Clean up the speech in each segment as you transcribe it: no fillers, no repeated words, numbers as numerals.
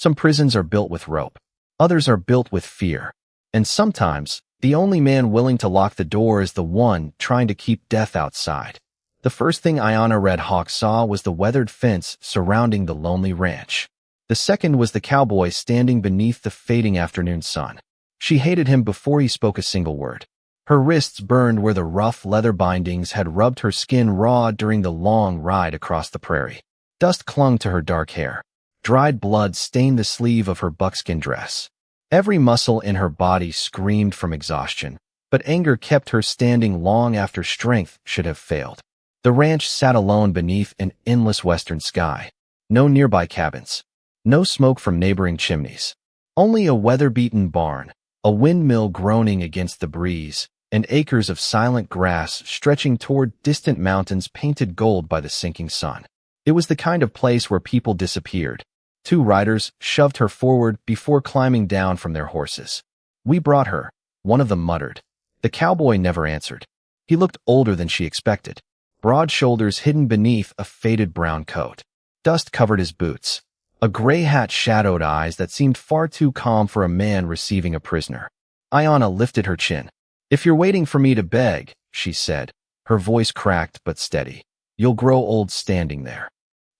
Some prisons are built with rope. Others are built with fear. And sometimes, the only man willing to lock the door is the one trying to keep death outside. The first thing Ayanna Red Hawk saw was the weathered fence surrounding the lonely ranch. The second was the cowboy standing beneath the fading afternoon sun. She hated him before he spoke a single word. Her wrists burned where the rough leather bindings had rubbed her skin raw during the long ride across the prairie. Dust clung to her dark hair. Dried blood stained the sleeve of her buckskin dress. Every muscle in her body screamed from exhaustion, but anger kept her standing long after strength should have failed. The ranch sat alone beneath an endless western sky. No nearby cabins. No smoke from neighboring chimneys. Only a weather-beaten barn, a windmill groaning against the breeze, and acres of silent grass stretching toward distant mountains painted gold by the sinking sun. It was the kind of place where people disappeared. Two riders shoved her forward before climbing down from their horses. "We brought her," one of them muttered. The cowboy never answered. He looked older than she expected. Broad shoulders hidden beneath a faded brown coat. Dust covered his boots. A gray hat shadowed eyes that seemed far too calm for a man receiving a prisoner. Ayanna lifted her chin. "If you're waiting for me to beg," she said, her voice cracked but steady, "you'll grow old standing there."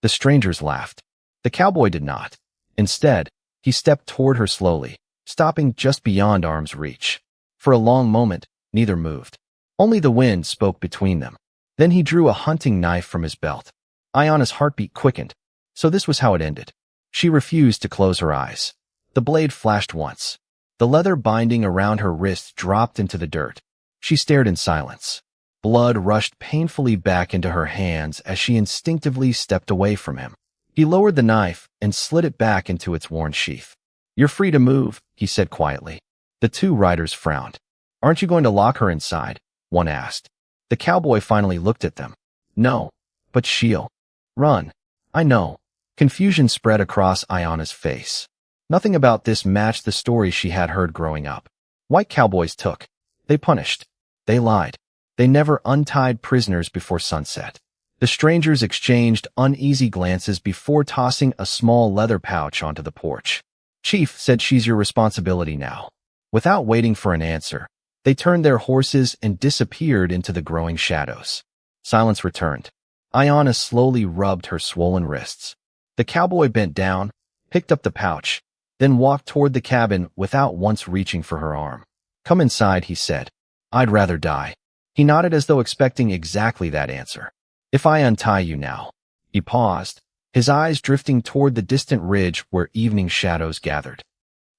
The strangers laughed. The cowboy did not. Instead, he stepped toward her slowly, stopping just beyond arm's reach. For a long moment, neither moved. Only the wind spoke between them. Then he drew a hunting knife from his belt. Ayanna's heartbeat quickened. So this was how it ended. She refused to close her eyes. The blade flashed once. The leather binding around her wrist dropped into the dirt. She stared in silence. Blood rushed painfully back into her hands as she instinctively stepped away from him. He lowered the knife and slid it back into its worn sheath. "You're free to move," he said quietly. The two riders frowned. "Aren't you going to lock her inside?" one asked. The cowboy finally looked at them. "No, but she'll run." "I know." Confusion spread across Ayanna's face. Nothing about this matched the story she had heard growing up. White cowboys took. They punished. They lied. They never untied prisoners before sunset. The strangers exchanged uneasy glances before tossing a small leather pouch onto the porch. "Chief said she's your responsibility now." Without waiting for an answer, they turned their horses and disappeared into the growing shadows. Silence returned. Ayanna slowly rubbed her swollen wrists. The cowboy bent down, picked up the pouch, then walked toward the cabin without once reaching for her arm. "Come inside," he said. "I'd rather die." He nodded as though expecting exactly that answer. "If I untie you now." He paused, his eyes drifting toward the distant ridge where evening shadows gathered.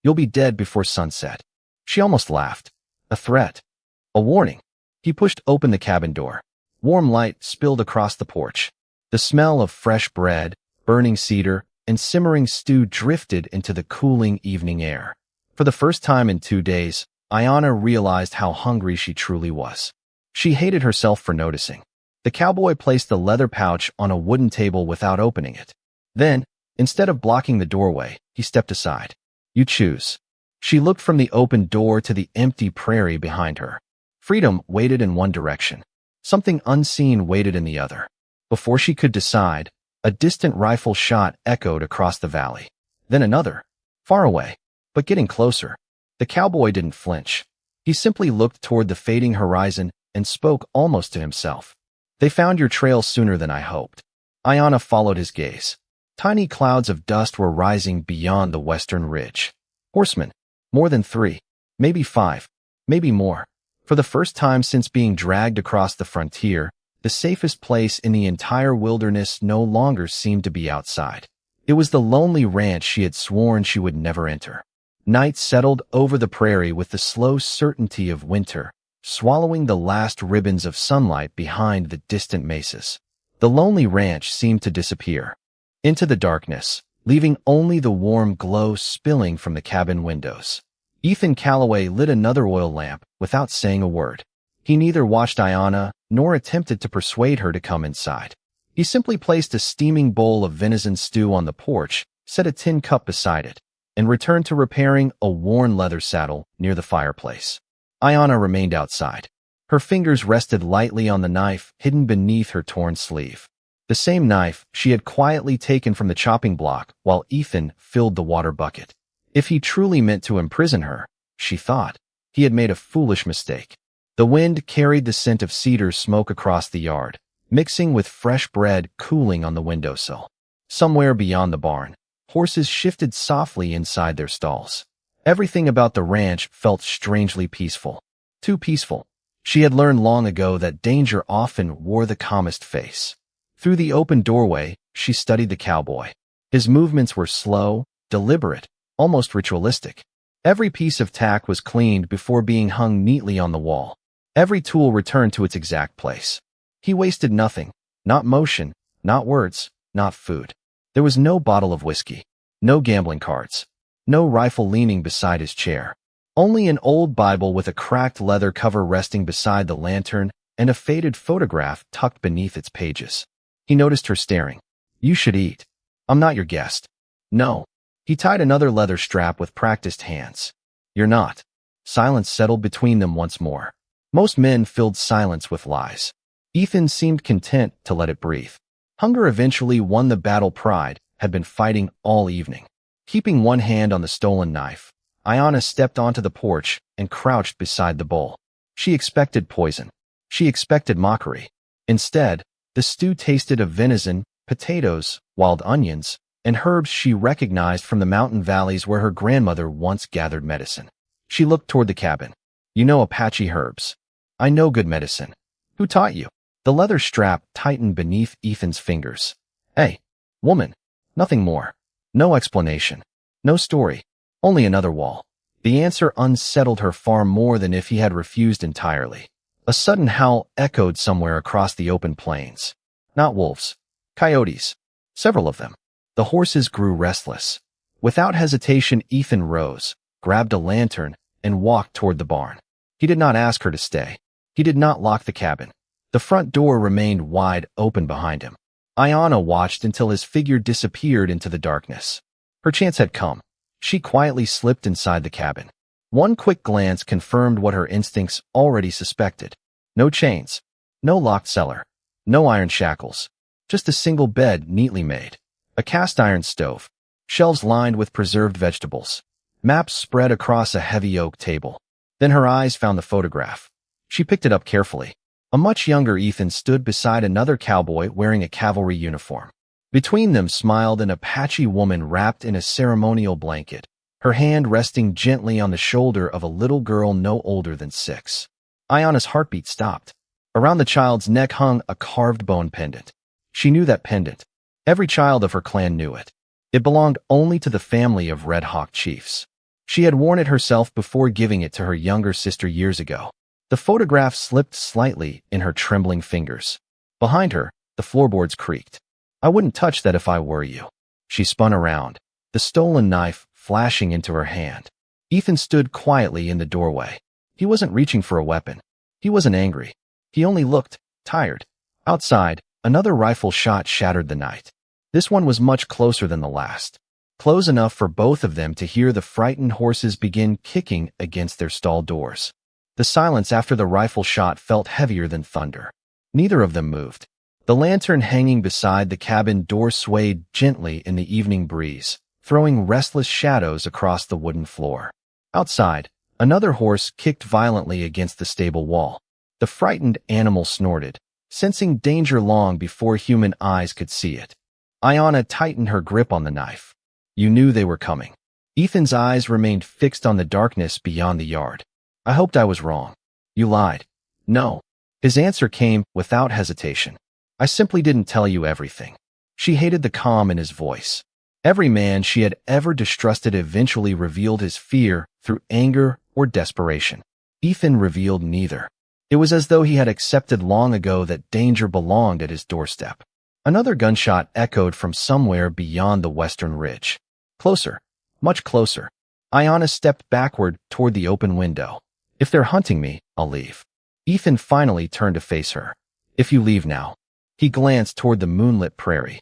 "You'll be dead before sunset." She almost laughed. A threat. A warning. He pushed open the cabin door. Warm light spilled across the porch. The smell of fresh bread, burning cedar, and simmering stew drifted into the cooling evening air. For the first time in 2 days, Ayanna realized how hungry she truly was. She hated herself for noticing. The cowboy placed the leather pouch on a wooden table without opening it. Then, instead of blocking the doorway, he stepped aside. "You choose." She looked from the open door to the empty prairie behind her. Freedom waited in one direction. Something unseen waited in the other. Before she could decide, a distant rifle shot echoed across the valley. Then another. Far away, but getting closer. The cowboy didn't flinch. He simply looked toward the fading horizon and spoke almost to himself. "They found your trail sooner than I hoped." Ayanna followed his gaze. Tiny clouds of dust were rising beyond the western ridge. Horsemen. More than 3. Maybe 5. Maybe more. For the first time since being dragged across the frontier, the safest place in the entire wilderness no longer seemed to be outside. It was the lonely ranch she had sworn she would never enter. Night settled over the prairie with the slow certainty of winter, swallowing the last ribbons of sunlight behind the distant mesas. The lonely ranch seemed to disappear into the darkness, leaving only the warm glow spilling from the cabin windows. Ethan Calloway lit another oil lamp without saying a word. He neither watched Ayanna nor attempted to persuade her to come inside. He simply placed a steaming bowl of venison stew on the porch, set a tin cup beside it, and returned to repairing a worn leather saddle near the fireplace. Ayanna remained outside. Her fingers rested lightly on the knife hidden beneath her torn sleeve. The same knife she had quietly taken from the chopping block while Ethan filled the water bucket. If he truly meant to imprison her, she thought, he had made a foolish mistake. The wind carried the scent of cedar smoke across the yard, mixing with fresh bread cooling on the windowsill. Somewhere beyond the barn, horses shifted softly inside their stalls. Everything about the ranch felt strangely peaceful. Too peaceful. She had learned long ago that danger often wore the calmest face. Through the open doorway, she studied the cowboy. His movements were slow, deliberate, almost ritualistic. Every piece of tack was cleaned before being hung neatly on the wall. Every tool returned to its exact place. He wasted nothing, not motion, not words, not food. There was no bottle of whiskey, no gambling cards, no rifle leaning beside his chair. Only an old Bible with a cracked leather cover resting beside the lantern and a faded photograph tucked beneath its pages. He noticed her staring. "You should eat. I'm not your guest." "No." He tied another leather strap with practiced hands. "You're not." Silence settled between them once more. Most men filled silence with lies. Ethan seemed content to let it breathe. Hunger eventually won the battle Pride had been fighting all evening. Keeping one hand on the stolen knife, Ayanna stepped onto the porch and crouched beside the bowl. She expected poison. She expected mockery. Instead, the stew tasted of venison, potatoes, wild onions, and herbs she recognized from the mountain valleys where her grandmother once gathered medicine. She looked toward the cabin. "You know Apache herbs. I know good medicine. Who taught you?" The leather strap tightened beneath Ethan's fingers. "Hey, woman." Nothing more. No explanation. No story. Only another wall. The answer unsettled her far more than if he had refused entirely. A sudden howl echoed somewhere across the open plains. Not wolves. Coyotes. Several of them. The horses grew restless. Without hesitation, Ethan rose, grabbed a lantern, and walked toward the barn. He did not ask her to stay. He did not lock the cabin. The front door remained wide open behind him. Ayanna watched until his figure disappeared into the darkness. Her chance had come. She quietly slipped inside the cabin. One quick glance confirmed what her instincts already suspected. No chains. No locked cellar. No iron shackles. Just a single bed neatly made. A cast iron stove. Shelves lined with preserved vegetables. Maps spread across a heavy oak table. Then her eyes found the photograph. She picked it up carefully. A much younger Ethan stood beside another cowboy wearing a cavalry uniform. Between them smiled an Apache woman wrapped in a ceremonial blanket, her hand resting gently on the shoulder of a little girl no older than 6. Ayanna's heartbeat stopped. Around the child's neck hung a carved bone pendant. She knew that pendant. Every child of her clan knew it. It belonged only to the family of Red Hawk chiefs. She had worn it herself before giving it to her younger sister years ago. The photograph slipped slightly in her trembling fingers. Behind her, the floorboards creaked. "I wouldn't touch that if I were you." She spun around, the stolen knife flashing into her hand. Ethan stood quietly in the doorway. He wasn't reaching for a weapon. He wasn't angry. He only looked tired. Outside, another rifle shot shattered the night. This one was much closer than the last. Close enough for both of them to hear the frightened horses begin kicking against their stall doors. The silence after the rifle shot felt heavier than thunder. Neither of them moved. The lantern hanging beside the cabin door swayed gently in the evening breeze, throwing restless shadows across the wooden floor. Outside, another horse kicked violently against the stable wall. The frightened animal snorted, sensing danger long before human eyes could see it. Ayanna tightened her grip on the knife. "You knew they were coming." Ethan's eyes remained fixed on the darkness beyond the yard. "I hoped I was wrong." "You lied." "No." His answer came without hesitation. "I simply didn't tell you everything." She hated the calm in his voice. Every man she had ever distrusted eventually revealed his fear through anger or desperation. Ethan revealed neither. It was as though he had accepted long ago that danger belonged at his doorstep. Another gunshot echoed from somewhere beyond the western ridge. Closer, much closer. Ayanna stepped backward toward the open window. "If they're hunting me, I'll leave." Ethan finally turned to face her. "If you leave now." He glanced toward the moonlit prairie.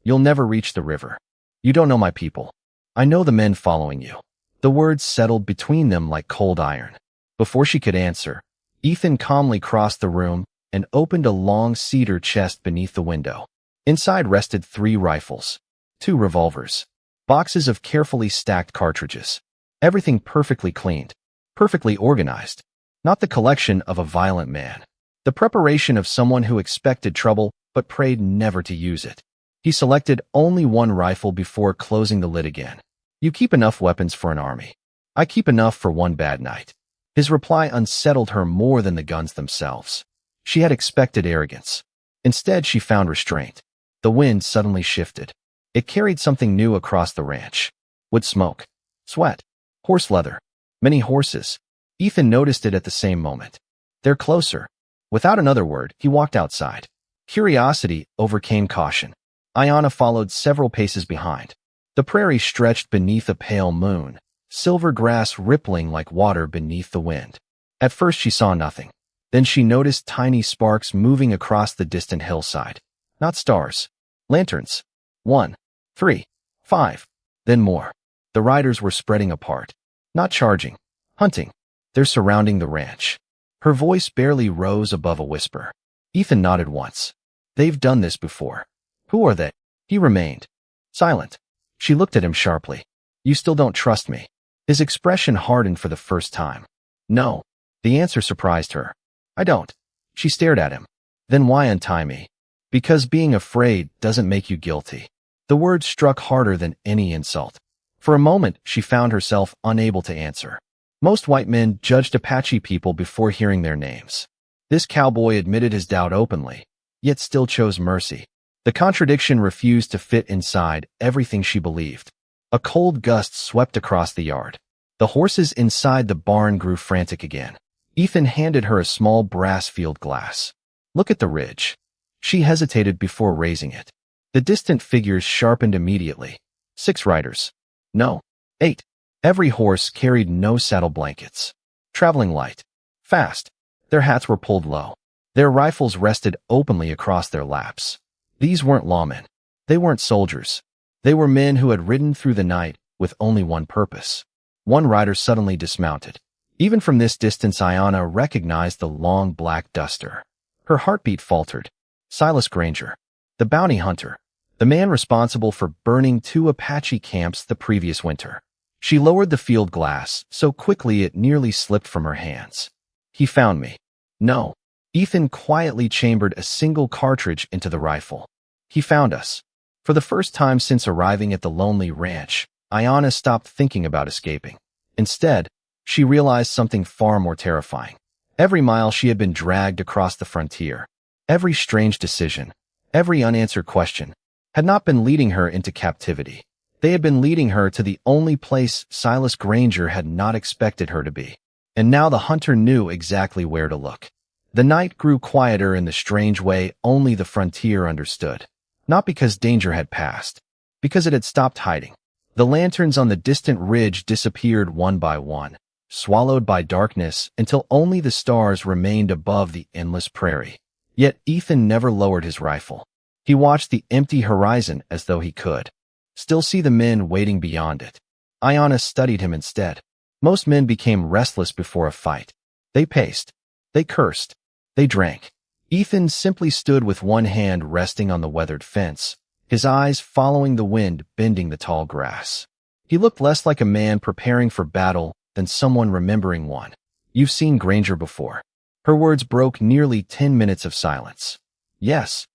"You'll never reach the river. You don't know my people. I know the men following you." The words settled between them like cold iron. Before she could answer, Ethan calmly crossed the room and opened a long cedar chest beneath the window. Inside rested 3 rifles, 2 revolvers, boxes of carefully stacked cartridges. Everything perfectly cleaned, perfectly organized. Not the collection of a violent man. The preparation of someone who expected trouble but prayed never to use it. He selected only 1 rifle before closing the lid again. You keep enough weapons for an army. I keep enough for one bad night. His reply unsettled her more than the guns themselves. She had expected arrogance. Instead, she found restraint. The wind suddenly shifted. It carried something new across the ranch. Wood smoke, sweat, horse leather, many horses. Ethan noticed it at the same moment. They're closer. Without another word, he walked outside. Curiosity overcame caution. Ayanna followed several paces behind. The prairie stretched beneath a pale moon, silver grass rippling like water beneath the wind. At first she saw nothing. Then she noticed tiny sparks moving across the distant hillside. Not stars. Lanterns. 1, 3, 5. Then more. The riders were spreading apart. Not charging. Hunting. They're surrounding the ranch. Her voice barely rose above a whisper. Ethan nodded once. They've done this before. Who are they? He remained silent. She looked at him sharply. You still don't trust me? His expression hardened for the first time. No. The answer surprised her. I don't. She stared at him. Then why untie me? Because being afraid doesn't make you guilty. The word struck harder than any insult. For a moment, she found herself unable to answer. Most white men judged Apache people before hearing their names. This cowboy admitted his doubt openly, yet still chose mercy. The contradiction refused to fit inside everything she believed. A cold gust swept across the yard. The horses inside the barn grew frantic again. Ethan handed her a small brass field glass. Look at the ridge. She hesitated before raising it. The distant figures sharpened immediately. 6 riders. No. 8. Every horse carried no saddle blankets. Traveling light. Fast. Their hats were pulled low. Their rifles rested openly across their laps. These weren't lawmen. They weren't soldiers. They were men who had ridden through the night with only one purpose. One rider suddenly dismounted. Even from this distance, Ayanna recognized the long black duster. Her heartbeat faltered. Silas Granger, the bounty hunter, the man responsible for burning 2 Apache camps the previous winter. She lowered the field glass so quickly it nearly slipped from her hands. He found me. No. Ethan quietly chambered a single cartridge into the rifle. He found us. For the first time since arriving at the lonely ranch, Ayanna stopped thinking about escaping. Instead, she realized something far more terrifying. Every mile she had been dragged across the frontier. Every strange decision, every unanswered question, had not been leading her into captivity. They had been leading her to the only place Silas Granger had not expected her to be. And now the hunter knew exactly where to look. The night grew quieter in the strange way only the frontier understood. Not because danger had passed, because it had stopped hiding. The lanterns on the distant ridge disappeared one by one, swallowed by darkness until only the stars remained above the endless prairie. Yet Ethan never lowered his rifle. He watched the empty horizon as though he could still see the men waiting beyond it. Ayanna studied him instead. Most men became restless before a fight. They paced. They cursed. They drank. Ethan simply stood with one hand resting on the weathered fence, his eyes following the wind bending the tall grass. He looked less like a man preparing for battle than someone remembering one. You've seen Granger before. Her words broke nearly 10 minutes of silence. Yes.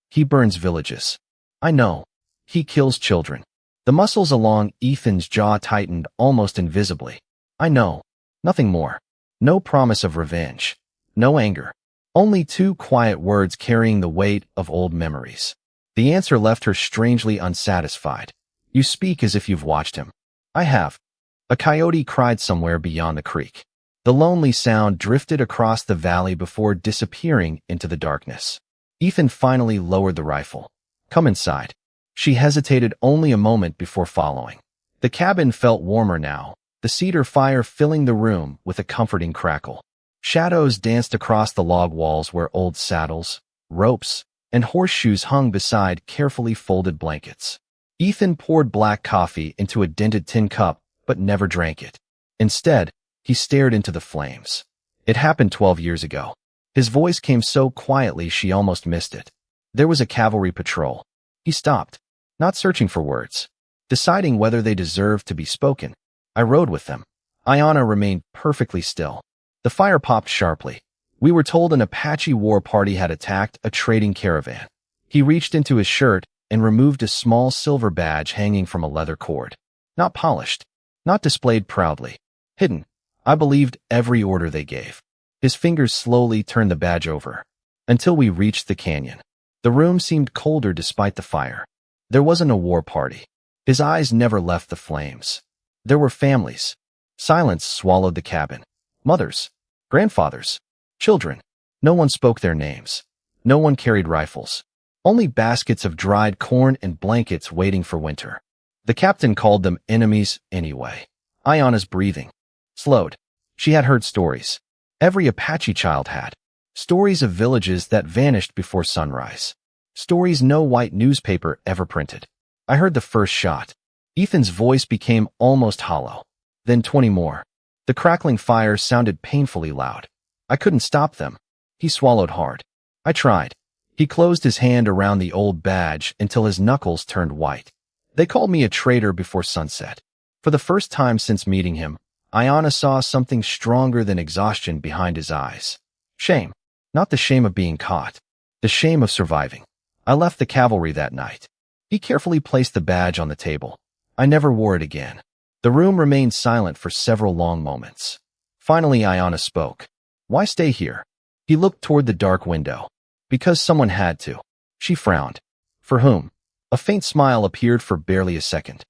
He burns villages. I know. He kills children. The muscles along Ethan's jaw tightened almost invisibly. I know. Nothing more. No promise of revenge. No anger. Only 2 quiet words carrying the weight of old memories. The answer left her strangely unsatisfied. You speak as if you've watched him. I have. A coyote cried somewhere beyond the creek. The lonely sound drifted across the valley before disappearing into the darkness. Ethan finally lowered the rifle. Come inside. She hesitated only a moment before following. The cabin felt warmer now, the cedar fire filling the room with a comforting crackle. Shadows danced across the log walls where old saddles, ropes, and horseshoes hung beside carefully folded blankets. Ethan poured black coffee into a dented tin cup, but never drank it. Instead, he stared into the flames. It happened 12 years ago. His voice came so quietly she almost missed it. There was a cavalry patrol. He stopped, not searching for words, deciding whether they deserved to be spoken. I rode with them. Ayanna remained perfectly still. The fire popped sharply. We were told an Apache war party had attacked a trading caravan. He reached into his shirt and removed a small silver badge hanging from a leather cord. Not polished, not displayed proudly. Hidden. I believed every order they gave. His fingers slowly turned the badge over. Until we reached the canyon. The room seemed colder despite the fire. There wasn't a war party. His eyes never left the flames. There were families. Silence swallowed the cabin. Mothers, grandfathers, children. No one spoke their names. No one carried rifles. Only baskets of dried corn and blankets waiting for winter. The captain called them enemies anyway. Ayanna's breathing slowed. She had heard stories. Every Apache child had. Stories of villages that vanished before sunrise. Stories no white newspaper ever printed. I heard the first shot. Ethan's voice became almost hollow. Then 20 more. The crackling fire sounded painfully loud. I couldn't stop them. He swallowed hard. I tried. He closed his hand around the old badge until his knuckles turned white. They called me a traitor before sunset. For the first time since meeting him, Ayanna saw something stronger than exhaustion behind his eyes. Shame. Not the shame of being caught. The shame of surviving. I left the cavalry that night. He carefully placed the badge on the table. I never wore it again. The room remained silent for several long moments. Finally, Ayanna spoke. Why stay here? He looked toward the dark window. Because someone had to. She frowned. For whom? A faint smile appeared for barely a second.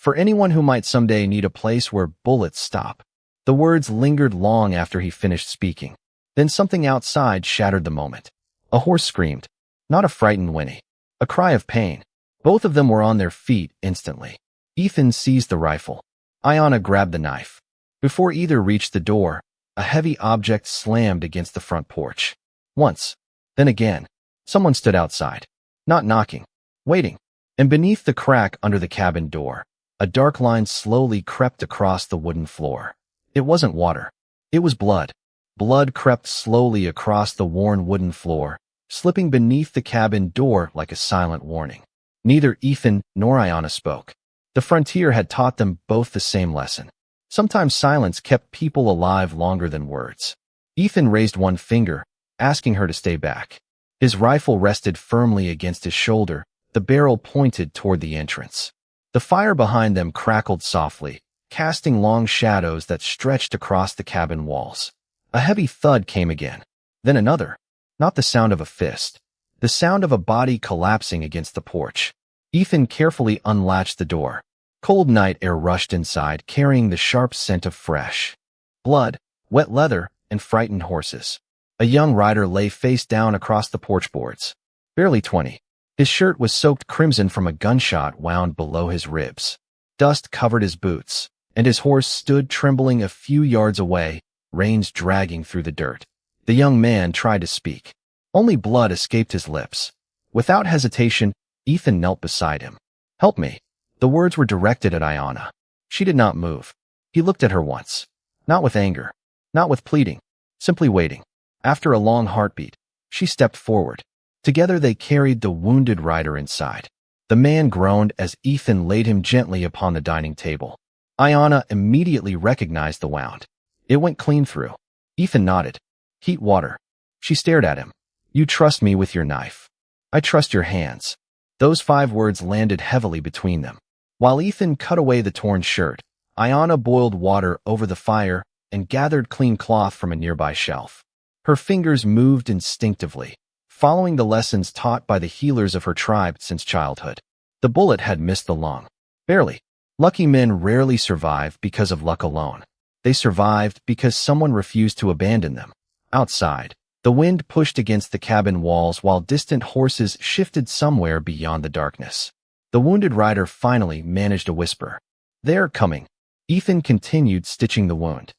For anyone who might someday need a place where bullets stop. The words lingered long after he finished speaking. Then something outside shattered the moment. A horse screamed. Not a frightened whinny. A cry of pain. Both of them were on their feet instantly. Ethan seized the rifle. Ayanna grabbed the knife. Before either reached the door, a heavy object slammed against the front porch. Once. Then again. Someone stood outside. Not knocking. Waiting. And beneath the crack under the cabin door, a dark line slowly crept across the wooden floor. It wasn't water. It was blood. Blood crept slowly across the worn wooden floor, slipping beneath the cabin door like a silent warning. Neither Ethan nor Ayanna spoke. The frontier had taught them both the same lesson. Sometimes silence kept people alive longer than words. Ethan raised one finger, asking her to stay back. His rifle rested firmly against his shoulder, the barrel pointed toward the entrance. The fire behind them crackled softly, casting long shadows that stretched across the cabin walls. A heavy thud came again. Then another. Not the sound of a fist. The sound of a body collapsing against the porch. Ethan carefully unlatched the door. Cold night air rushed inside, carrying the sharp scent of fresh blood, wet leather, and frightened horses. A young rider lay face down across the porch boards. Barely 20. His shirt was soaked crimson from a gunshot wound below his ribs. Dust covered his boots, and his horse stood trembling a few yards away, reins dragging through the dirt. The young man tried to speak. Only blood escaped his lips. Without hesitation, Ethan knelt beside him. Help me. The words were directed at Ayanna. She did not move. He looked at her once. Not with anger. Not with pleading. Simply waiting. After a long heartbeat, she stepped forward. Together they carried the wounded rider inside. The man groaned as Ethan laid him gently upon the dining table. Ayanna immediately recognized the wound. It went clean through. Ethan nodded. Heat water. She stared at him. You trust me with your knife. I trust your hands. Those 5 words landed heavily between them. While Ethan cut away the torn shirt, Ayanna boiled water over the fire and gathered clean cloth from a nearby shelf. Her fingers moved instinctively, following the lessons taught by the healers of her tribe since childhood. The bullet had missed the lung. Barely. Lucky men rarely survive because of luck alone. They survived because someone refused to abandon them. Outside, the wind pushed against the cabin walls while distant horses shifted somewhere beyond the darkness. The wounded rider finally managed a whisper. They're coming. Ethan continued stitching the wound.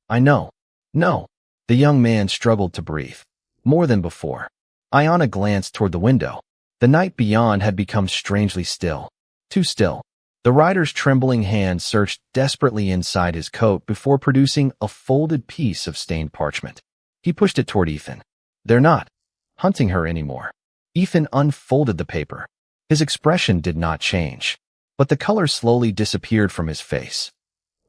I know. No. The young man struggled to breathe. More than before. Ayanna glanced toward the window. The night beyond had become strangely still. Too still. The rider's trembling hand searched desperately inside his coat before producing a folded piece of stained parchment. He pushed it toward Ethan. They're not hunting her anymore. Ethan unfolded the paper. His expression did not change, but the color slowly disappeared from his face.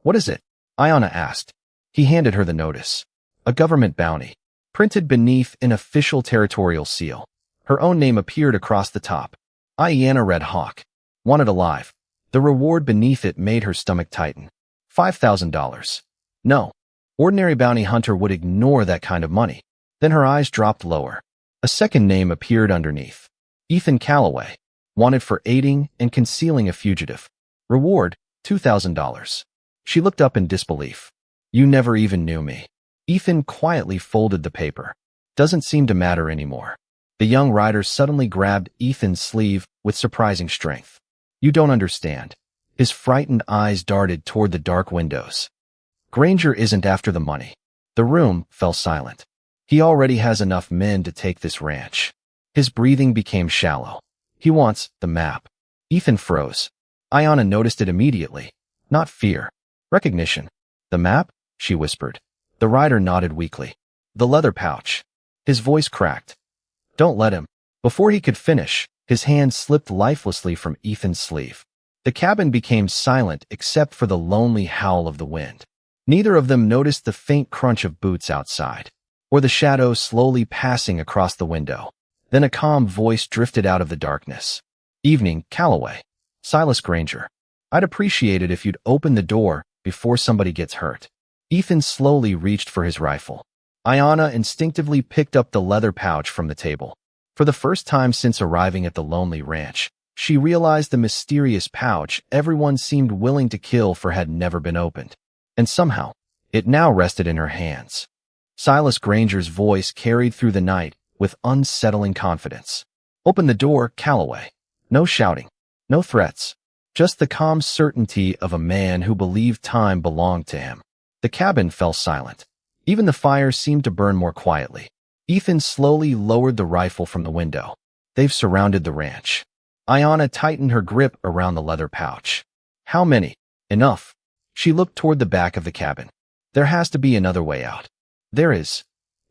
"What is it?" Ayanna asked. He handed her the notice. A government bounty, printed beneath an official territorial seal. Her own name appeared across the top. Ayanna read Hawk. Wanted alive. The reward beneath it made her stomach tighten. $5,000. No. Ordinary bounty hunter would ignore that kind of money. Then her eyes dropped lower. A second name appeared underneath. Ethan Calloway. Wanted for aiding and concealing a fugitive. Reward, $2,000. She looked up in disbelief. "You never even knew me." Ethan quietly folded the paper. "Doesn't seem to matter anymore." The young rider suddenly grabbed Ethan's sleeve with surprising strength. "You don't understand." His frightened eyes darted toward the dark windows. "Granger isn't after the money." The room fell silent. "He already has enough men to take this ranch." His breathing became shallow. "He wants the map." Ethan froze. Ayanna noticed it immediately. Not fear. Recognition. "The map?" she whispered. The rider nodded weakly. "The leather pouch." His voice cracked. "Don't let him." Before he could finish, his hand slipped lifelessly from Ethan's sleeve. The cabin became silent except for the lonely howl of the wind. Neither of them noticed the faint crunch of boots outside, or the shadow slowly passing across the window. Then a calm voice drifted out of the darkness. "Evening, Calloway. Silas Granger. I'd appreciate it if you'd open the door before somebody gets hurt." Ethan slowly reached for his rifle. Ayanna instinctively picked up the leather pouch from the table. For the first time since arriving at the lonely ranch, she realized the mysterious pouch everyone seemed willing to kill for had never been opened. And somehow, it now rested in her hands. Silas Granger's voice carried through the night with unsettling confidence. "Open the door, Calloway." No shouting, no threats, just the calm certainty of a man who believed time belonged to him. The cabin fell silent. Even the fire seemed to burn more quietly. Ethan slowly lowered the rifle from the window. "They've surrounded the ranch." Ayanna tightened her grip around the leather pouch. "How many?" "Enough." She looked toward the back of the cabin. "There has to be another way out." "There is."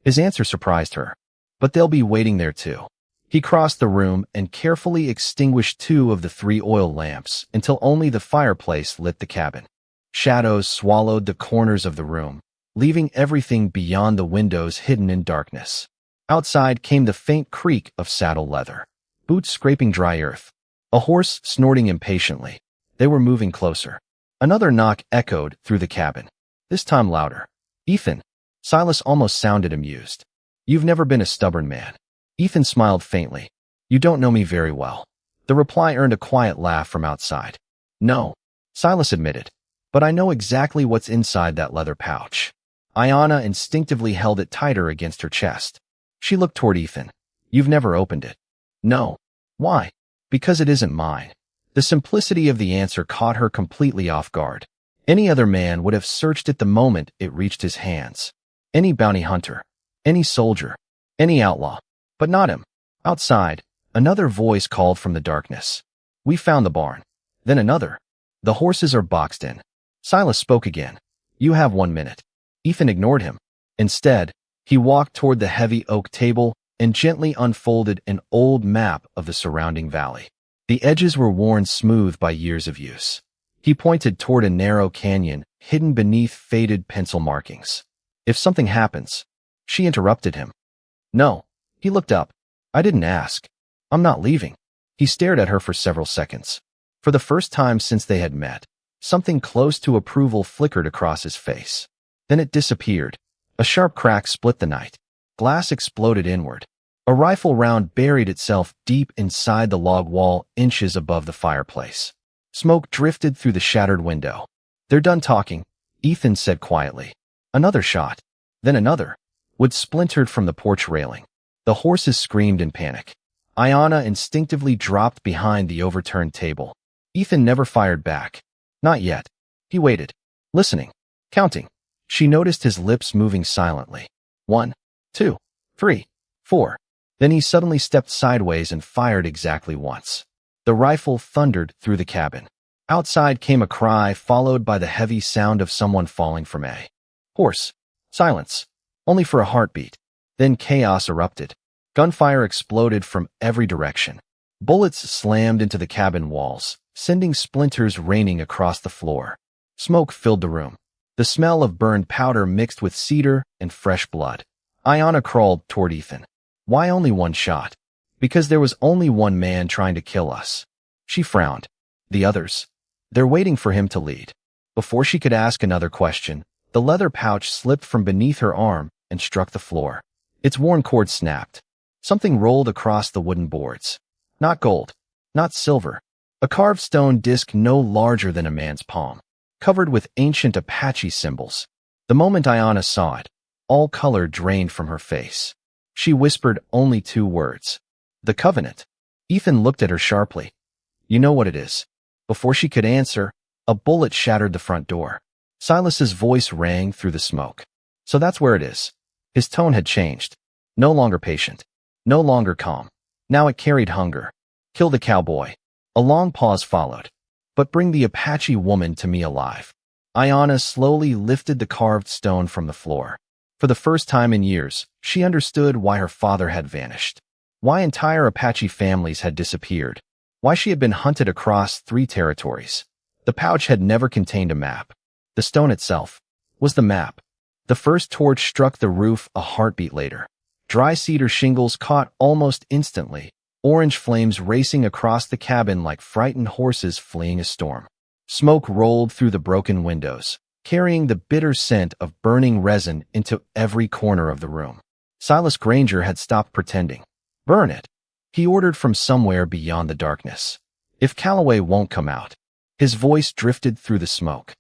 His answer surprised her. "But they'll be waiting there too." He crossed the room and carefully extinguished 2 of the 3 oil lamps until only the fireplace lit the cabin. Shadows swallowed the corners of the room, leaving everything beyond the windows hidden in darkness. Outside came the faint creak of saddle leather, boots scraping dry earth, a horse snorting impatiently. They were moving closer. Another knock echoed through the cabin, this time louder. "Ethan." Silas almost sounded amused. "You've never been a stubborn man." Ethan smiled faintly. "You don't know me very well." The reply earned a quiet laugh from outside. "No," Silas admitted, "but I know exactly what's inside that leather pouch." Ayanna instinctively held it tighter against her chest. She looked toward Ethan. "You've never opened it." "No." "Why?" "Because it isn't mine." The simplicity of the answer caught her completely off guard. Any other man would have searched it the moment it reached his hands. Any bounty hunter, any soldier, any outlaw, but not him. Outside, another voice called from the darkness. "We found the barn." Then another. "The horses are boxed in." Silas spoke again. "You have 1 minute." Ethan ignored him. Instead, he walked toward the heavy oak table and gently unfolded an old map of the surrounding valley. The edges were worn smooth by years of use. He pointed toward a narrow canyon hidden beneath faded pencil markings. "If something happens..." She interrupted him. "No." He looked up. "I didn't ask. I'm not leaving." He stared at her for several seconds. For the first time since they had met, something close to approval flickered across his face. Then it disappeared. A sharp crack split the night. Glass exploded inward. A rifle round buried itself deep inside the log wall inches above the fireplace. Smoke drifted through the shattered window. "They're done talking," Ethan said quietly. Another shot. Then another. Wood splintered from the porch railing. The horses screamed in panic. Ayanna instinctively dropped behind the overturned table. Ethan never fired back. Not yet. He waited, listening, counting. She noticed his lips moving silently. 1, 2, 3, 4. Then he suddenly stepped sideways and fired exactly once. The rifle thundered through the cabin. Outside came a cry followed by the heavy sound of someone falling from a horse. Silence. Only for a heartbeat. Then chaos erupted. Gunfire exploded from every direction. Bullets slammed into the cabin walls, sending splinters raining across the floor. Smoke filled the room. The smell of burned powder mixed with cedar and fresh blood. Ayanna crawled toward Ethan. Why only one shot? Because there was only one man trying to kill us. She frowned. The others? They're waiting for him to lead. Before she could ask another question, the leather pouch slipped from beneath her arm and struck the floor. Its worn cord snapped. Something rolled across the wooden boards. Not gold. Not silver. A carved stone disc no larger than a man's palm, covered with ancient Apache symbols. The moment Ayanna saw it, all color drained from her face. She whispered only 2 words. The Covenant. Ethan looked at her sharply. You know what it is. Before she could answer, a bullet shattered the front door. Silas's voice rang through the smoke. So that's where it is. His tone had changed. No longer patient. No longer calm. Now it carried hunger. Kill the cowboy. A long pause followed. But bring the Apache woman to me alive. Ayanna slowly lifted the carved stone from the floor. For the first time in years, she understood why her father had vanished. Why entire Apache families had disappeared. Why she had been hunted across 3 territories. The pouch had never contained a map. The stone itself was the map. The first torch struck the roof a heartbeat later. Dry cedar shingles caught almost instantly, orange flames racing across the cabin like frightened horses fleeing a storm. Smoke rolled through the broken windows, carrying the bitter scent of burning resin into every corner of the room. Silas Granger had stopped pretending. Burn it, he ordered from somewhere beyond the darkness. If Calloway won't come out, his voice drifted through the smoke.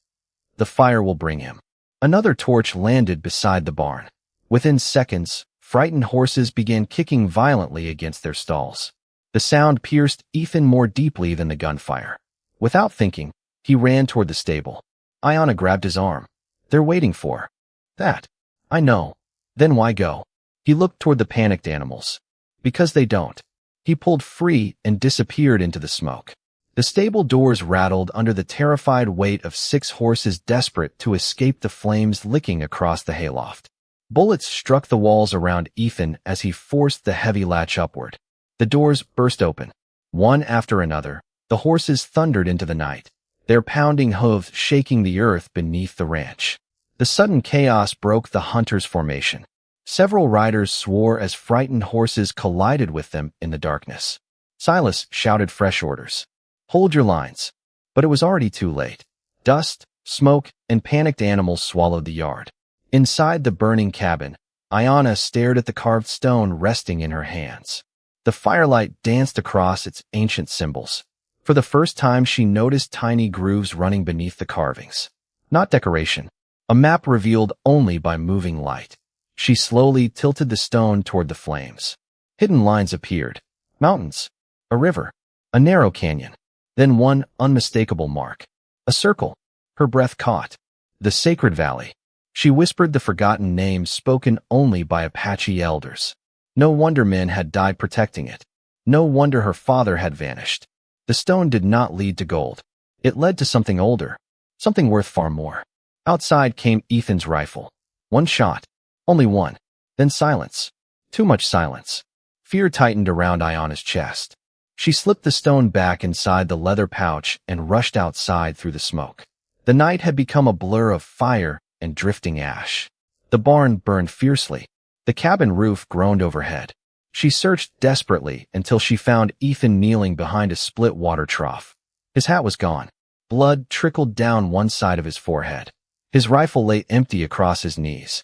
The fire will bring him. Another torch landed beside the barn. Within seconds, frightened horses began kicking violently against their stalls. The sound pierced Ethan more deeply than the gunfire. Without thinking, he ran toward the stable. Ayanna grabbed his arm. They're waiting for that. I know. Then why go? He looked toward the panicked animals. Because they don't. He pulled free and disappeared into the smoke. The stable doors rattled under the terrified weight of 6 horses desperate to escape the flames licking across the hayloft. Bullets struck the walls around Ethan as he forced the heavy latch upward. The doors burst open. One after another, the horses thundered into the night, their pounding hooves shaking the earth beneath the ranch. The sudden chaos broke the hunters' formation. Several riders swore as frightened horses collided with them in the darkness. Silas shouted fresh orders. Hold your lines. But it was already too late. Dust, smoke, and panicked animals swallowed the yard. Inside the burning cabin, Ayanna stared at the carved stone resting in her hands. The firelight danced across its ancient symbols. For the first time, she noticed tiny grooves running beneath the carvings. Not decoration. A map revealed only by moving light. She slowly tilted the stone toward the flames. Hidden lines appeared. Mountains. A river. A narrow canyon. Then one unmistakable mark. A circle. Her breath caught. The Sacred Valley. She whispered the forgotten name spoken only by Apache elders. No wonder men had died protecting it. No wonder her father had vanished. The stone did not lead to gold. It led to something older. Something worth far more. Outside came Ethan's rifle. One shot. Only one. Then silence. Too much silence. Fear tightened around Ayanna's chest. She slipped the stone back inside the leather pouch and rushed outside through the smoke. The night had become a blur of fire and drifting ash. The barn burned fiercely. The cabin roof groaned overhead. She searched desperately until she found Ethan kneeling behind a split water trough. His hat was gone. Blood trickled down one side of his forehead. His rifle lay empty across his knees.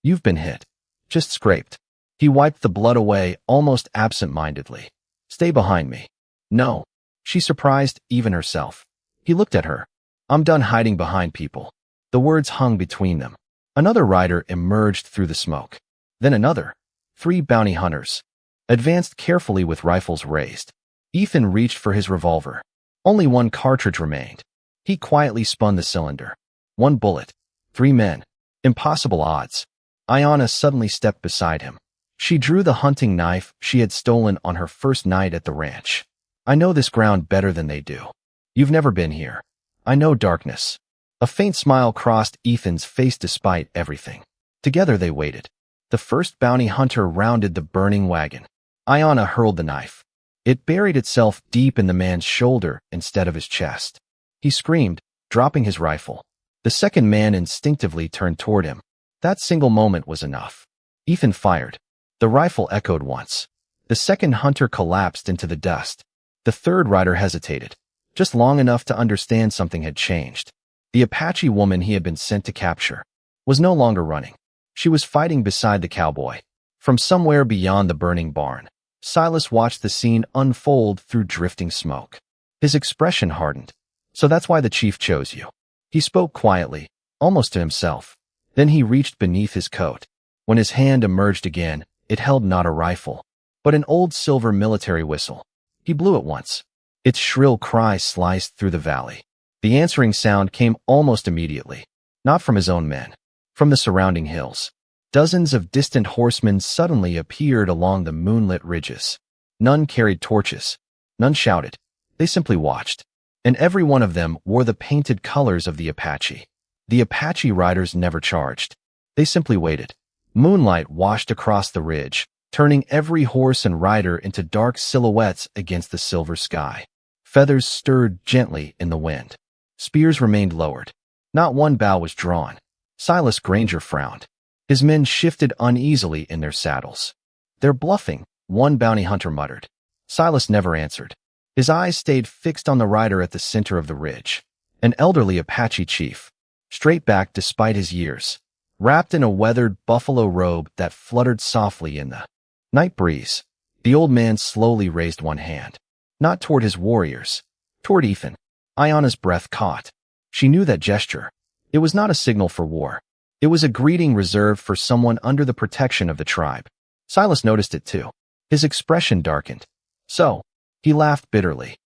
You've been hit. Just scraped. He wiped the blood away almost absent-mindedly. Stay behind me. No. She surprised even herself. He looked at her. I'm done hiding behind people. The words hung between them. Another rider emerged through the smoke. Then another. 3 bounty hunters. Advanced carefully with rifles raised. Ethan reached for his revolver. Only one cartridge remained. He quietly spun the cylinder. 1 bullet. 3 men. Impossible odds. Ayanna suddenly stepped beside him. She drew the hunting knife she had stolen on her first night at the ranch. I know this ground better than they do. You've never been here. I know darkness. A faint smile crossed Ethan's face despite everything. Together they waited. The first bounty hunter rounded the burning wagon. Ayanna hurled the knife. It buried itself deep in the man's shoulder instead of his chest. He screamed, dropping his rifle. The second man instinctively turned toward him. That single moment was enough. Ethan fired. The rifle echoed once. The second hunter collapsed into the dust. The third rider hesitated, just long enough to understand something had changed. The Apache woman he had been sent to capture was no longer running. She was fighting beside the cowboy. From somewhere beyond the burning barn, Silas watched the scene unfold through drifting smoke. His expression hardened. So that's why the chief chose you. He spoke quietly, almost to himself. Then he reached beneath his coat. When his hand emerged again, it held not a rifle, but an old silver military whistle. He blew it once. Its shrill cry sliced through the valley. The answering sound came almost immediately, not from his own men, from the surrounding hills. Dozens of distant horsemen suddenly appeared along the moonlit ridges. None carried torches. None shouted. They simply watched. And every one of them wore the painted colors of the Apache. The Apache riders never charged. They simply waited. Moonlight washed across the ridge, turning every horse and rider into dark silhouettes against the silver sky. Feathers stirred gently in the wind. Spears remained lowered. Not one bow was drawn. Silas Granger frowned. His men shifted uneasily in their saddles. "They're bluffing," one bounty hunter muttered. Silas never answered. His eyes stayed fixed on the rider at the center of the ridge, an elderly Apache chief, straight-backed despite his years, wrapped in a weathered buffalo robe that fluttered softly in the night breeze. The old man slowly raised one hand, not toward his warriors, toward Ethan. Ayanna's breath caught. She knew that gesture. It was not a signal for war. It was a greeting reserved for someone under the protection of the tribe. Silas noticed it too. His expression darkened. "So," he laughed bitterly.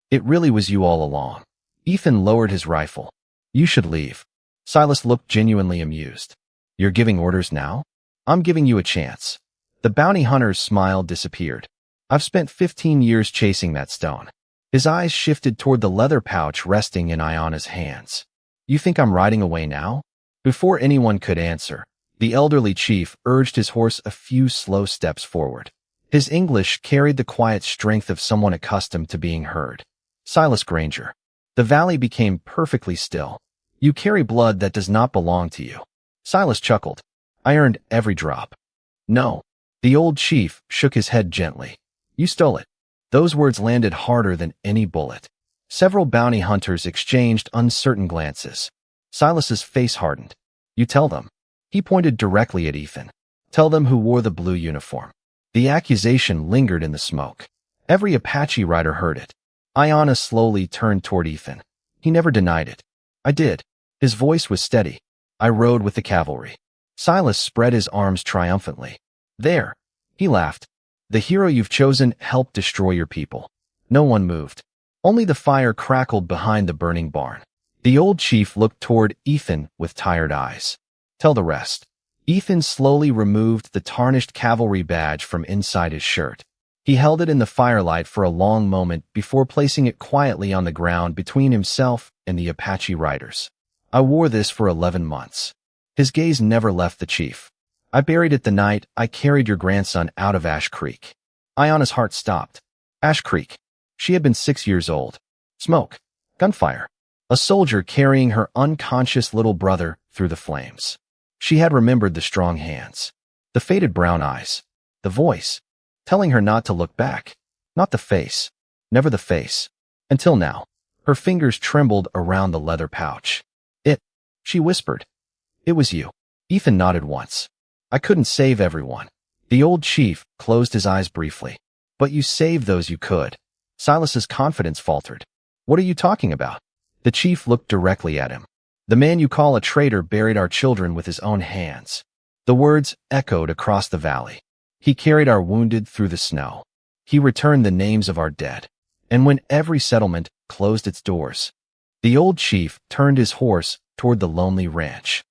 "It really was you all along." Ethan lowered his rifle. "You should leave." Silas looked genuinely amused. "You're giving orders now? I'm giving you a chance." The bounty hunter's smile disappeared. "I've spent 15 years chasing that stone." His eyes shifted toward the leather pouch resting in Ayanna's hands. "You think I'm riding away now?" Before anyone could answer, the elderly chief urged his horse a few slow steps forward. His English carried the quiet strength of someone accustomed to being heard. "Silas Granger." The valley became perfectly still. "You carry blood that does not belong to you." Silas chuckled. "I earned every drop." "No." The old chief shook his head gently. "You stole it." Those words landed harder than any bullet. Several bounty hunters exchanged uncertain glances. Silas's face hardened. "You tell them." He pointed directly at Ethan. "Tell them who wore the blue uniform." The accusation lingered in the smoke. Every Apache rider heard it. Ayanna slowly turned toward Ethan. He never denied it. "I did." His voice was steady. "I rode with the cavalry." Silas spread his arms triumphantly. "There." He laughed. "The hero you've chosen helped destroy your people." No one moved. Only the fire crackled behind the burning barn. The old chief looked toward Ethan with tired eyes. "Tell the rest." Ethan slowly removed the tarnished cavalry badge from inside his shirt. He held it in the firelight for a long moment before placing it quietly on the ground between himself and the Apache riders. "I wore this for 11 months. His gaze never left the chief. "I buried it the night I carried your grandson out of Ash Creek." Ayanna's heart stopped. Ash Creek. She had been 6 years old. Smoke. Gunfire. A soldier carrying her unconscious little brother through the flames. She had remembered the strong hands, the faded brown eyes, the voice, telling her not to look back. Not the face. Never the face. Until now. Her fingers trembled around the leather pouch. She whispered. "It was you." Ethan nodded once. "I couldn't save everyone." The old chief closed his eyes briefly. "But you saved those you could." Silas's confidence faltered. "What are you talking about?" The chief looked directly at him. "The man you call a traitor buried our children with his own hands." The words echoed across the valley. "He carried our wounded through the snow. He returned the names of our dead. And when every settlement closed its doors." The old chief turned his horse toward the lonely ranch.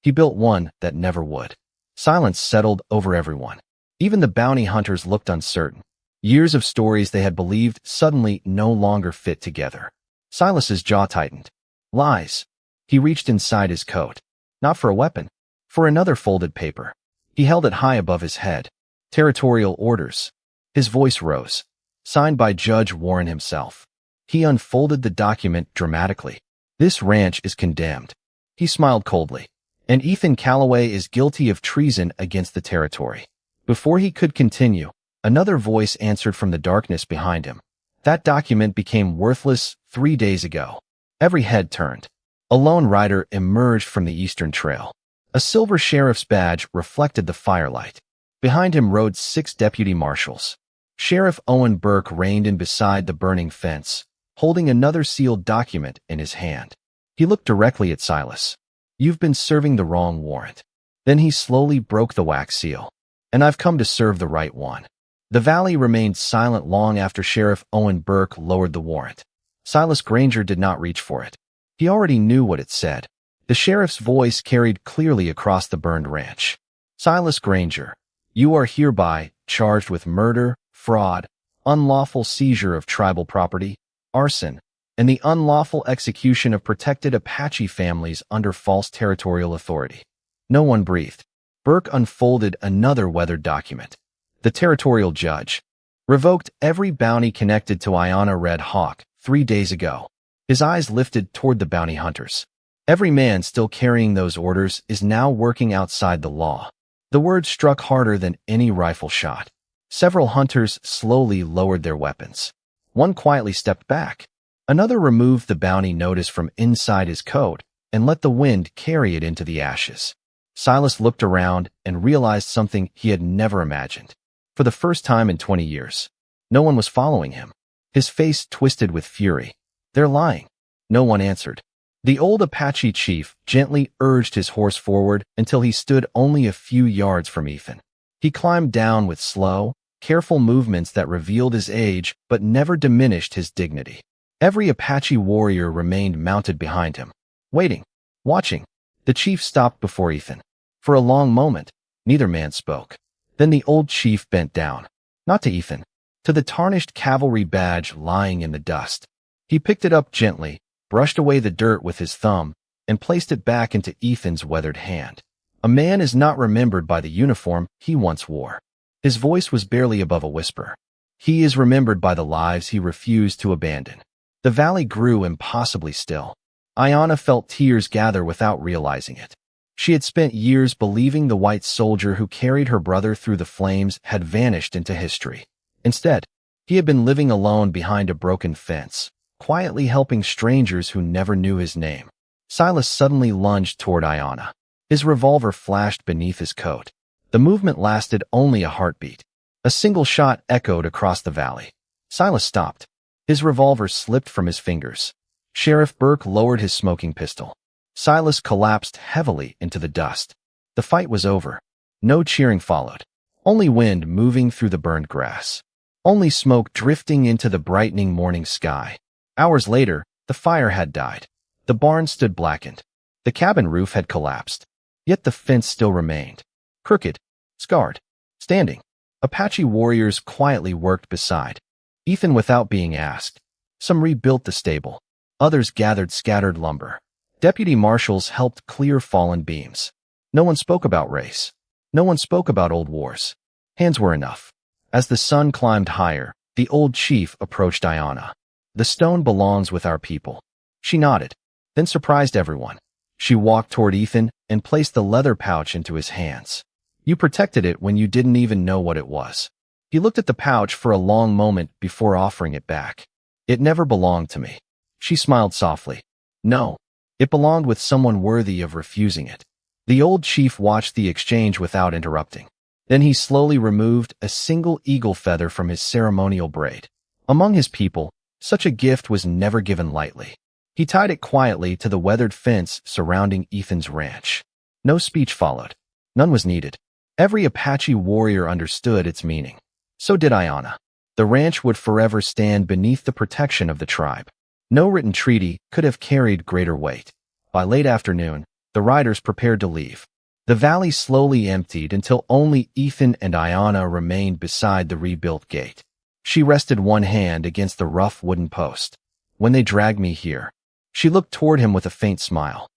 He built one that never would. Silence settled over everyone. Even the bounty hunters looked uncertain. Years of stories they had believed suddenly no longer fit together. Silas's jaw tightened. Lies. He reached inside his coat. Not for a weapon. For another folded paper. He held it high above his head. Territorial orders. His voice rose. Signed by Judge Warren himself. He unfolded the document dramatically. This ranch is condemned. He smiled coldly. And Ethan Calloway is guilty of treason against the territory. Before he could continue, another voice answered from the darkness behind him. That document became worthless 3 days ago. Every head turned. A lone rider emerged from the Eastern Trail. A silver sheriff's badge reflected the firelight. Behind him rode 6 deputy marshals. Sheriff Owen Burke reined in beside the burning fence, holding another sealed document in his hand. He looked directly at Silas. You've been serving the wrong warrant. Then he slowly broke the wax seal. And I've come to serve the right one. The valley remained silent long after Sheriff Owen Burke lowered the warrant. Silas Granger did not reach for it. He already knew what it said. The sheriff's voice carried clearly across the burned ranch. Silas Granger, you are hereby charged with murder, fraud, unlawful seizure of tribal property, arson, and the unlawful execution of protected Apache families under false territorial authority. No one breathed. Burke unfolded another weathered document. The territorial judge revoked every bounty connected to Iona Red Hawk 3 days ago. His eyes lifted toward the bounty hunters. Every man still carrying those orders is now working outside the law. The word struck harder than any rifle shot. Several hunters slowly lowered their weapons. One quietly stepped back. Another removed the bounty notice from inside his coat and let the wind carry it into the ashes. Silas looked around and realized something he had never imagined. For the first time in 20 years, no one was following him. His face twisted with fury. They're lying. No one answered. The old Apache chief gently urged his horse forward until he stood only a few yards from Ethan. He climbed down with slow, careful movements that revealed his age but never diminished his dignity. Every Apache warrior remained mounted behind him, waiting, watching. The chief stopped before Ethan. For a long moment, neither man spoke. Then the old chief bent down, not to Ethan, to the tarnished cavalry badge lying in the dust. He picked it up gently, brushed away the dirt with his thumb, and placed it back into Ethan's weathered hand. A man is not remembered by the uniform he once wore. His voice was barely above a whisper. He is remembered by the lives he refused to abandon. The valley grew impossibly still. Iona felt tears gather without realizing it. She had spent years believing the white soldier who carried her brother through the flames had vanished into history. Instead, he had been living alone behind a broken fence, quietly helping strangers who never knew his name. Silas suddenly lunged toward Iona. His revolver flashed beneath his coat. The movement lasted only a heartbeat. A single shot echoed across the valley. Silas stopped. His revolver slipped from his fingers. Sheriff Burke lowered his smoking pistol. Silas collapsed heavily into the dust. The fight was over. No cheering followed. Only wind moving through the burned grass. Only smoke drifting into the brightening morning sky. Hours later, the fire had died. The barn stood blackened. The cabin roof had collapsed. Yet the fence still remained. Crooked, scarred, standing. Apache warriors quietly worked beside Ethan without being asked. Some rebuilt the stable. Others gathered scattered lumber. Deputy marshals helped clear fallen beams. No one spoke about race. No one spoke about old wars. Hands were enough. As the sun climbed higher, the old chief approached Iona. The stone belongs with our people. She nodded, then surprised everyone. She walked toward Ethan and placed the leather pouch into his hands. You protected it when you didn't even know what it was. He looked at the pouch for a long moment before offering it back. It never belonged to me. She smiled softly. No, it belonged with someone worthy of refusing it. The old chief watched the exchange without interrupting. Then he slowly removed a single eagle feather from his ceremonial braid. Among his people, such a gift was never given lightly. He tied it quietly to the weathered fence surrounding Ethan's ranch. No speech followed. None was needed. Every Apache warrior understood its meaning. So did Iona. The ranch would forever stand beneath the protection of the tribe. No written treaty could have carried greater weight. By late afternoon, the riders prepared to leave. The valley slowly emptied until only Ethan and Iona remained beside the rebuilt gate. She rested one hand against the rough wooden post. When they dragged me here, she looked toward him with a faint smile.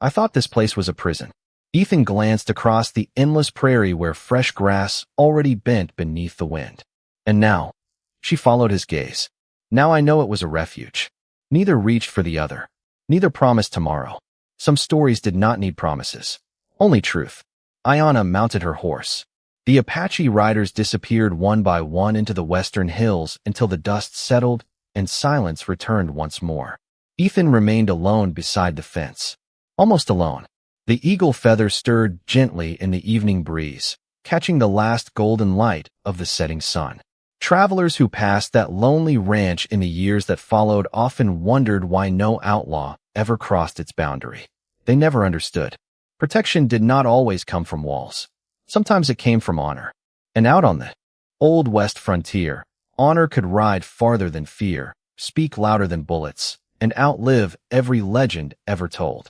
I thought this place was a prison. Ethan glanced across the endless prairie where fresh grass already bent beneath the wind. And now, she followed his gaze. Now I know it was a refuge. Neither reached for the other. Neither promised tomorrow. Some stories did not need promises. Only truth. Ayana mounted her horse. The Apache riders disappeared one by one into the western hills until the dust settled and silence returned once more. Ethan remained alone beside the fence. Almost alone. The eagle feather stirred gently in the evening breeze, catching the last golden light of the setting sun. Travelers who passed that lonely ranch in the years that followed often wondered why no outlaw ever crossed its boundary. They never understood. Protection did not always come from walls. Sometimes it came from honor. And out on the Old West frontier, honor could ride farther than fear, speak louder than bullets, and outlive every legend ever told.